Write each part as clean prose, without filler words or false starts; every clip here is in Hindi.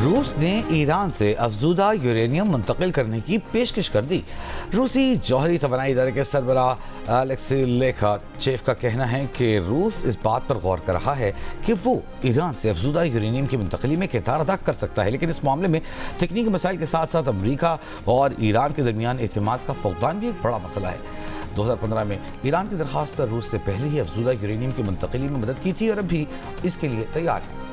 रूस ने ईरान से अफजूदा यूरेनियम मुंतकिल करने की पेशकश कर दी। रूसी जौहरी तवानाई इदारे के सरबराह अलेक्सी लेखाचेव का कहना है कि रूस इस बात पर गौर कर रहा है कि वो ईरान से अफजूदा यूरेनियम की मुंतकली में किरदार अदा कर सकता है, लेकिन इस मामले में तकनीकी मसाइल के साथ साथ अमरीका और ईरान के दरमियान एतमाद का फुकदान भी एक बड़ा मसला है। 2015 में ईरान की दरख्वास्त पर रूस ने पहले ही अफजूदा यूरेनियम की मुंतकली में मदद की थी और अब भी इसके लिए तैयार है।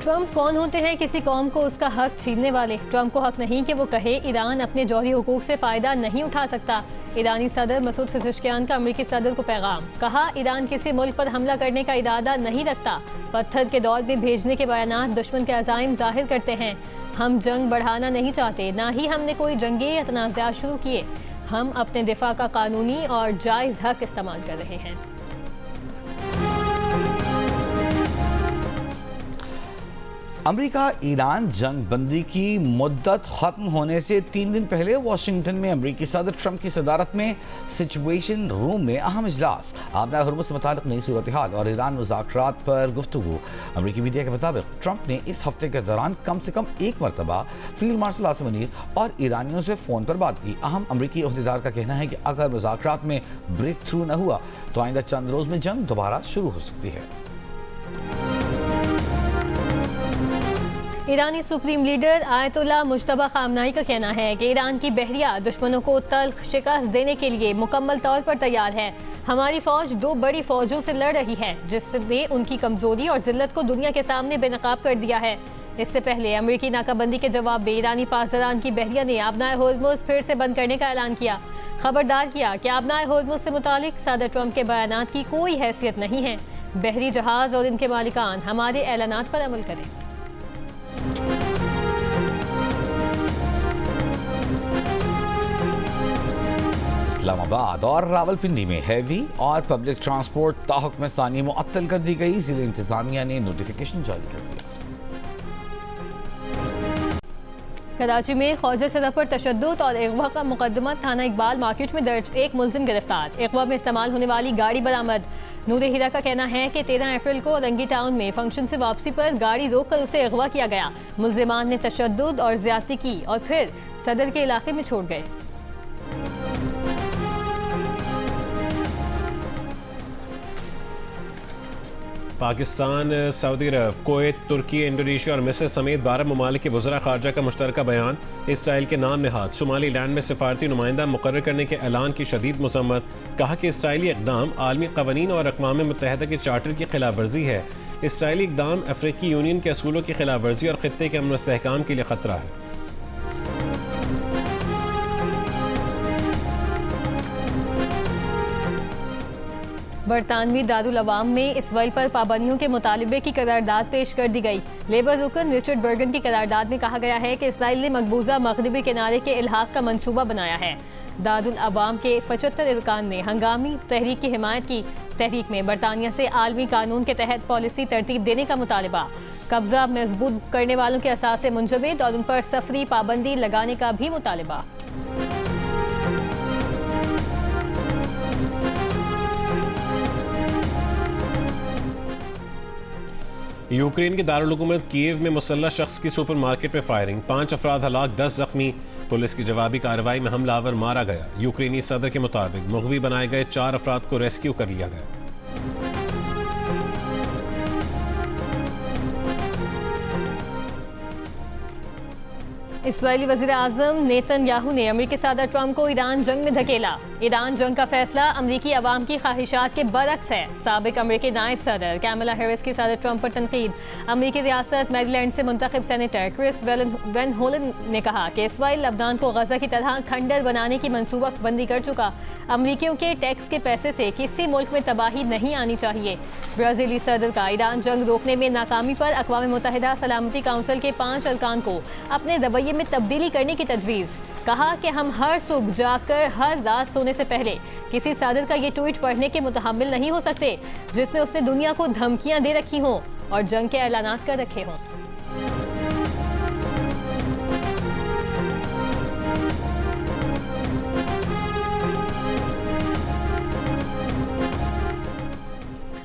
ट्रंप कौन होते हैं किसी कौम को उसका हक छीनने वाले? ट्रंप को हक नहीं कि वो कहे ईरान अपने जौहरी हुकूक से फ़ायदा नहीं उठा सकता। ईरानी सदर मसूद पेज़ेश्कियान का अमरीकी सदर को पैगाम, कहा ईरान किसी मुल्क पर हमला करने का इरादा नहीं रखता। पत्थर के दौर में भेजने के बयानात दुश्मन के अज़ाइम जाहिर करते हैं। हम जंग बढ़ाना नहीं चाहते, ना ही हमने कोई जंगे या तनाज़ात शुरू किए। हम अपने दिफा का कानूनी और जायज़ हक इस्तेमाल कर रहे हैं। अमेरिका ईरान जंग बंदी की मुद्दत खत्म होने से 3 दिन पहले वाशिंगटन में अमेरिकी सदर ट्रंप की सदारत में सिचुएशन रूम में अहम इजलास, आबना हुर्मुज़ से मुताल्लिक़ नई सूरत हाल और ईरान मुज़ाकरात पर गुफ्तगू। अमेरिकी मीडिया के मुताबिक ट्रंप ने इस हफ्ते के दौरान कम से कम एक मरतबा फील्ड मार्शल आसिम मुनीर और ईरानियों से फ़ोन पर बात की। अहम अमेरिकी अहदेदार का कहना है कि अगर मुज़ाकरात में ब्रेक थ्रू न हुआ तो आइंदा चंद रोज़ में जंग दोबारा शुरू हो सकती है। ईरानी supreme leader Ayatollah Mojtaba Khamenei का कहना है कि ईरान की बहरिया दुश्मनों को तल्ख शिकस्त देने के लिए मुकम्मल तौर पर तैयार है। हमारी फौज 2 बड़ी फौजों से लड़ रही है, जिसने उनकी कमजोरी और जिल्लत को दुनिया के सामने बेनकाब कर दिया है। इससे पहले अमेरिकी नाकाबंदी के जवाब में ईरानी पासदारान की बहरिया ने आबनाए होर्मुज़ फिर से बंद करने का ऐलान किया। खबरदार किया कि आबनाए होर्मुज़ से मुतालिक सदर ट्रंप के बयानात की कोई हैसियत नहीं है। बहरी जहाज और इनके मालिकान हमारे ऐलानात पर अमल करें। इस्लामाबाद और रावलपिंडी में हैवी और पब्लिक ट्रांसपोर्ट ताहुक्म सानी मुअत्तल कर दी गई। जिला इंतजामिया ने नोटिफिकेशन जारी कर दिया। कराची में ख्वाजा सदर पर तशद्दुद और अगवा का मुकदमा थाना इकबाल मार्केट में दर्ज, एक मुलजिम गिरफ्तार। अगवा में इस्तेमाल होने वाली गाड़ी बरामद। नूर हीरा का कहना है कि 13 अप्रैल को रंगी टाउन में फंक्शन से वापसी पर गाड़ी रोककर उसे अगवा किया गया। मुलजिमान ने तशद्दुद और ज्यादती की और फिर सदर के इलाके में छोड़ गए। पाकिस्तान, सऊदी अरब, कुवैत, तुर्की, इंडोनेशिया और मिस्र समेत 12 ममालिक के वज़रा ख़ारजा का मुश्तरका बयान। इसराइल के नाम नहाद सोमाली लैंड में सिफारती नुमाइंदा मुकर्रर करने के ऐलान की शदीद मज़म्मत। कहा कि इसराइली इक़दाम आलमी क़वानीन और अक़वाम मुत्तहिदा के चार्टर की खिलाफ वर्जी है। इसराइली इक़दाम अफ्रीकी यूनियन के असूलों की खिलाफ वर्जी और ख़ित्ते के अमन व इस्तेहकाम के लिए ख़तरा है। बरतानवी दारुल अवाम में इसराइल पर पाबंदियों के मुतालबे की करारदाद पेश कर दी गई। लेबर रुकन रिचर्ड बर्गन की करारदाद में कहा गया है कि इसराइल ने मकबूजा मगरबी किनारे के इल्हाक का मंसूबा बनाया है। दारुल अवाम के 75 अरकान ने हंगामी तहरीक की हिमायत की। तहरीक में बरतानिया से आलमी कानून के तहत पॉलिसी तरतीब देने का मुतालबा, कब्जा मजबूत करने वालों के असासे मुंजमद और उन पर सफरी पाबंदी लगाने का भी मुतालबा। यूक्रेन के दारुल हुकूमत कीव में मुसल्लह शख्स की सुपर मार्केट में फायरिंग, 5 अफराद हलाक, 10 जख्मी। पुलिस की जवाबी कार्रवाई में हमलावर मारा गया। यूक्रेनी सदर के मुताबिक मुग़वी बनाए गए 4 अफराद को रेस्क्यू कर लिया गया। इस्राएली वज़ीर आज़म नेतन्याहू ने अमेरिकी सदर ट्रंप को ईरान जंग में धकेला। ईरान जंग का फैसला अमेरिकी अवाम की ख्वाहिशात के बरक्स है। साबिक अमेरिकी नायब सदर कैमला हैरिस की सदर ट्रंप पर तनकीद। अमेरिकी रियासत मैरीलैंड से मुंतखब सेनेटर क्रिस वेन होलन ने कहा कि इस्राइल लबनान को गजा की तरह खंडर बनाने की मनसूबा बंदी कर चुका। अमेरिकियों के टैक्स के पैसे से किसी मुल्क में तबाही नहीं आनी चाहिए। ब्राज़ीली सदर का ईरान जंग रोकने में नाकामी पर अक़वाम मुत्तहिदा सलामती काउंसिल के 5 अरकान को अपने रवैये में तब्दीली करने की तजवीज़। कहा कि हम हर सुबह जाकर हर रात सोने से पहले किसी सदर का ये ट्वीट पढ़ने के मुतहम्मिल नहीं हो सकते जिसमें उसने दुनिया को धमकियां दे रखी हों और जंग के ऐलानात कर रखे हों।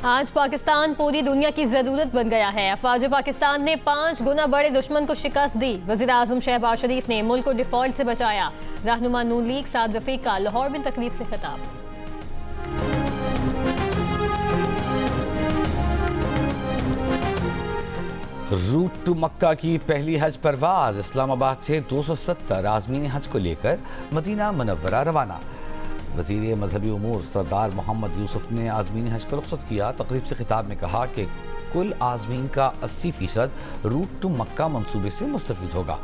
आज पाकिस्तान पूरी दुनिया की जरूरत बन गया है। अफवाज पाकिस्तान ने 5 गुना बड़े दुश्मन को शिकस्त दी। वज़ीर आज़म शहबाज शरीफ ने मुल्क को डिफॉल्ट से बचाया। रहनुमा नून लीग साद रफीक का लाहौर में तकरीब से खिताब। रूट टू मक्का की पहली हज परवाज इस्लामाबाद से 270 आज़मीन हज को लेकर मदीना मुनव्वरा रवाना। वज़ीर मजहबी उमूर सरदार मोहम्मद यूसुफ ने आज़मीन हज को रुखसत किया। तकरीब से खिताब में कहा कि कुल आज़मीन का 80% रूट टू मक्का मंसूबे से मुस्तफ़ीद होगा।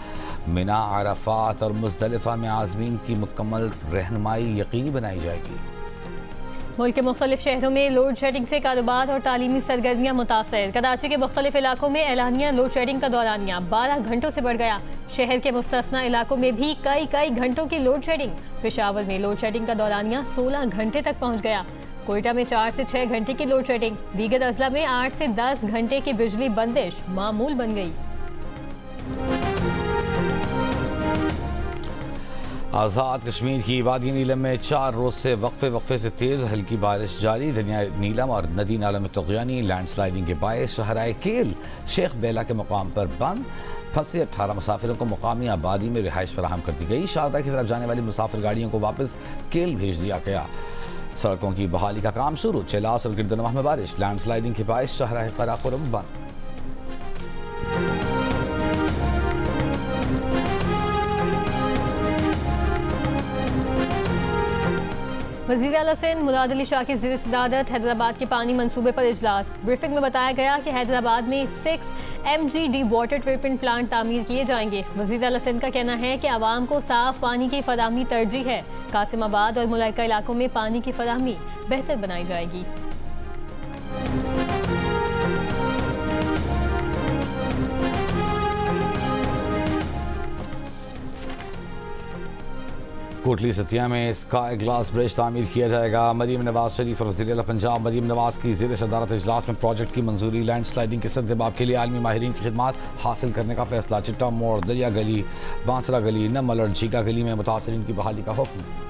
मिना, अराफात और मुज़दलिफ़ा में आज़मीन की मुकम्मल रहनुमाई यकीनी बनाई जाएगी। मुल्क के मुख्तलिफ शहरों में लोड शेडिंग से कारोबार और तालीमी सरगर्मियाँ मुतासर। कराची के मुख्तलिफ इलाकों में एलानिया लोड शेडिंग का दौरानिया 12 घंटों से बढ़ गया। शहर के मुस्तस्ना इलाकों में भी कई घंटों की लोड शेडिंग। पेशावर में लोड शेडिंग का दौरानिया 16 घंटे तक पहुँच गया। कोयटा में 4 से 6 घंटे की लोड शेडिंग। दीगर अजला में 8 से 10 घंटे की बिजली बंदिश मामूल बन गई। आज़ाद कश्मीर की वादी नीलम में 4 रोज से वक्फे से तेज़ हल्की बारिश जारी। दरिया नीलम और नदी नालों में तुग़यानी लैंडस्लाइडिंग के बायस शहराए केल शेख बेला के मुकाम पर बंद। फंसे 18 मुसाफिरों को मुकामी आबादी में रिहाइश फराहम कर दी गई। शारदा की तरफ जाने वाली मुसाफिर गाड़ियों को वापस केल भेज दिया गया। सड़कों की बहाली का काम शुरू। चेलास और गिरदनवाह में बारिश। लैंडस्लाइडिंग के बायस शहराए कराकोरम बंद। वज़ीर आला सिंध मुराद अली शाह की ज़ेर सदारत हैदराबाद के पानी मंसूबे पर इजलास। ब्रीफिंग में बताया गया कि हैदराबाद में 6 MGD वाटर ट्रीटमेंट प्लांट तामीर किए जाएंगे। वज़ीर आला सिंध का कहना है कि आवाम को साफ पानी की फराहमी तरजीह है। कासिमाबाद और मुलाइका इलाकों में पानी की फराहमी बेहतर बनाई जाएगी। कोटली सतिया में स्काई ग्लास ब्रिज तामीर किया जाएगा। मरीम नवाज शरीफ और वज़ीर आला पंजाब मरीम नवाज की ज़ेर सदारत इजलास में प्रोजेक्ट की मंजूरी। लैंडस्लाइडिंग के सद्देबाब के लिए आलमी माहिरीन की खिदमात हासिल करने का फैसला। चिट्टा मोड़, दरिया गली, बांसरा गली, नमल और झीका गली में मुतासरीन की बहाली का हुक्म।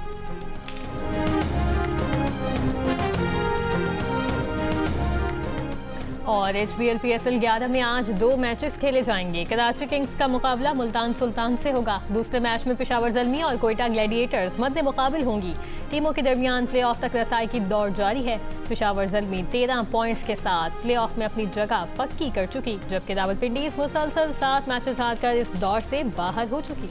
और HBL PSL 11 में आज 2 मैचेस खेले जाएंगे। कराची किंग्स का मुकाबला मुल्तान सुल्तान से होगा। दूसरे मैच में पेशावर ज़ल्मी और कोयटा ग्लैडिएटर्स मद्दे मुकाबिल होंगी। टीमों के दरमियान प्लेऑफ तक रसाई की दौड़ जारी है। पेशावर ज़ल्मी 13 पॉइंट्स के साथ प्लेऑफ में अपनी जगह पक्की कर चुकी, जबकि रावलपिंडीज मुसलसल 7 मैचेस हारकर इस दौर से बाहर हो चुकी।